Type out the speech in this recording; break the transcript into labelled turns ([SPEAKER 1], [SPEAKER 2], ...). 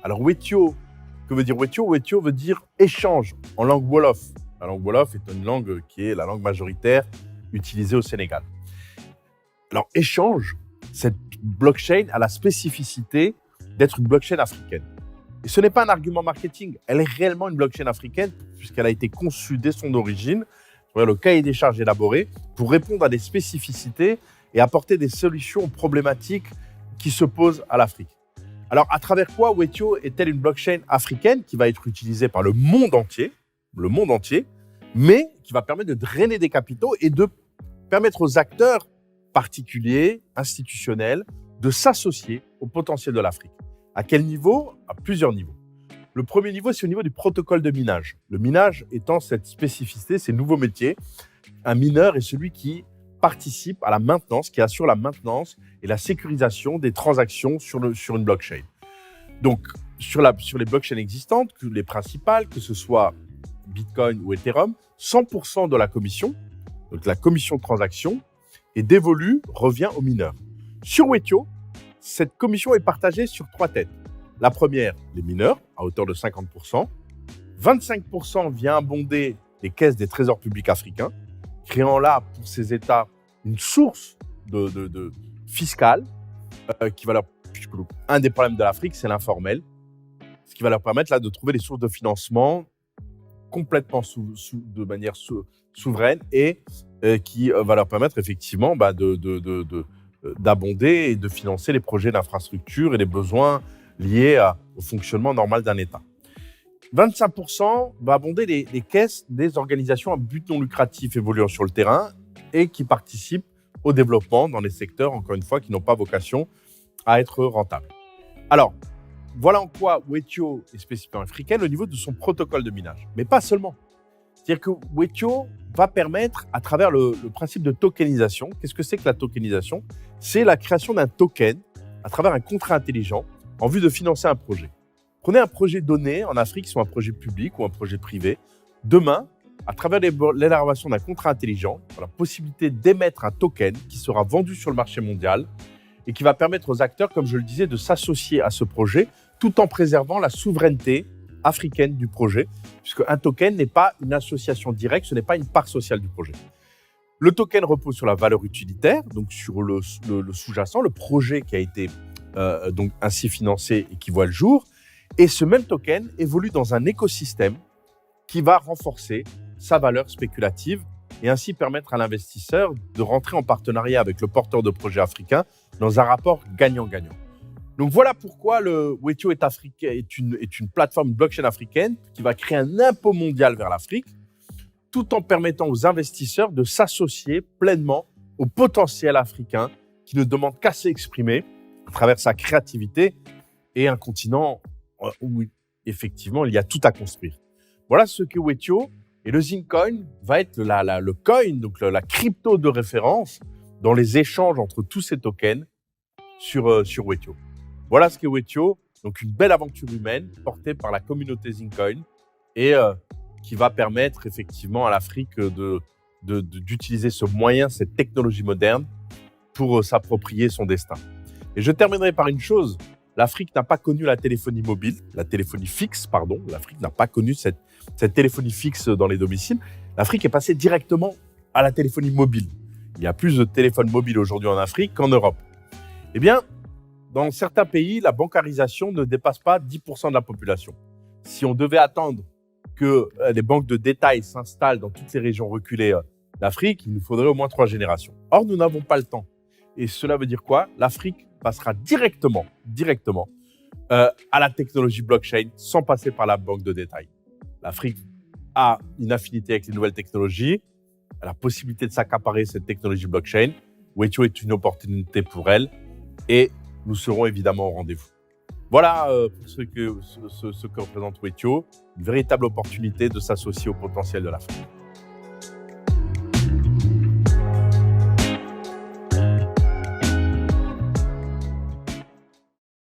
[SPEAKER 1] Alors, Wetio, que veut dire Wetio? Wetio veut dire échange en langue Wolof. La langue Wolof est une langue qui est la langue majoritaire utilisée au Sénégal. Alors, échange, cette blockchain a la spécificité d'être une blockchain africaine. Et ce n'est pas un argument marketing, elle est réellement une blockchain africaine puisqu'elle a été conçue dès son origine, le cahier des charges élaboré, pour répondre à des spécificités et apporter des solutions aux problématiques qui se posent à l'Afrique. Alors, à travers quoi Wetio est-elle une blockchain africaine qui va être utilisée par le monde entier, mais qui va permettre de drainer des capitaux et de permettre aux acteurs particuliers, institutionnels, de s'associer au potentiel de l'Afrique. À quel niveau? À plusieurs niveaux. Le premier niveau, c'est au niveau du protocole de minage. Le minage étant cette spécificité, ces nouveaux métiers. Un mineur est celui qui participe à la maintenance, qui assure la maintenance et la sécurisation des transactions sur une blockchain. Donc, sur les blockchains existantes, les principales, que ce soit Bitcoin ou Ethereum, 100% de la commission, donc la commission de transaction, est dévolue, revient aux mineurs. Sur Wetio, cette commission est partagée sur 3 têtes. La première, les mineurs, à hauteur de 50%. 25% vient abonder les caisses des trésors publics africains, créant là, pour ces États, une source de fiscale qui va leur... Un des problèmes de l'Afrique, c'est l'informel, ce qui va leur permettre là, de trouver des sources de financement complètement de manière souveraine et qui va leur permettre effectivement d'abonder et de financer les projets d'infrastructure et les besoins liés au fonctionnement normal d'un État. 25% va abonder les caisses des organisations à but non lucratif évoluant sur le terrain et qui participent au développement dans les secteurs, encore une fois, qui n'ont pas vocation à être rentables. Alors, voilà en quoi Wetio est spécifiquement africaine au niveau de son protocole de minage. Mais pas seulement. C'est-à-dire que Wetio va permettre, à travers le principe de tokenisation, qu'est-ce que c'est que la tokenisation? C'est la création d'un token à travers un contrat intelligent en vue de financer un projet. Prenez un projet donné en Afrique, soit un projet public ou un projet privé. Demain, à travers l'élaboration d'un contrat intelligent, la possibilité d'émettre un token qui sera vendu sur le marché mondial et qui va permettre aux acteurs, comme je le disais, de s'associer à ce projet tout en préservant la souveraineté africaine du projet, puisque un token n'est pas une association directe, ce n'est pas une part sociale du projet. Le token repose sur la valeur utilitaire, donc sur le sous-jacent, le projet qui a été donc ainsi financé et qui voit le jour. Et ce même token évolue dans un écosystème qui va renforcer sa valeur spéculative et ainsi permettre à l'investisseur de rentrer en partenariat avec le porteur de projet africain dans un rapport gagnant-gagnant. Donc voilà pourquoi le Wetio est une plateforme blockchain africaine qui va créer un impôt mondial vers l'Afrique, tout en permettant aux investisseurs de s'associer pleinement au potentiel africain qui ne demande qu'à s'exprimer à travers sa créativité et un continent où effectivement il y a tout à construire. Voilà ce qu'est Wetio. Et le Zincoin va être le coin, donc la crypto de référence dans les échanges entre tous ces tokens sur Wetio. Voilà ce qu'est Wetio, donc une belle aventure humaine portée par la communauté Zincoin et qui va permettre effectivement à l'Afrique d'utiliser ce moyen, cette technologie moderne pour s'approprier son destin. Et je terminerai par une chose, l'Afrique n'a pas connu la téléphonie mobile, la téléphonie fixe, pardon. L'Afrique n'a pas connu cette téléphonie fixe dans les domiciles. L'Afrique est passée directement à la téléphonie mobile. Il y a plus de téléphones mobiles aujourd'hui en Afrique qu'en Europe. Eh bien, dans certains pays, la bancarisation ne dépasse pas 10% de la population. Si on devait attendre que les banques de détail s'installent dans toutes ces régions reculées d'Afrique, il nous faudrait au moins 3 générations. Or, nous n'avons pas le temps. Et cela veut dire quoi? L'Afrique passera directement à la technologie blockchain sans passer par la banque de détail. L'Afrique a une affinité avec les nouvelles technologies, a la possibilité de s'accaparer cette technologie blockchain. Wetio est une opportunité pour elle et nous serons évidemment au rendez-vous. Voilà pour ce que représente Wetio, une véritable opportunité de s'associer au potentiel de l'Afrique.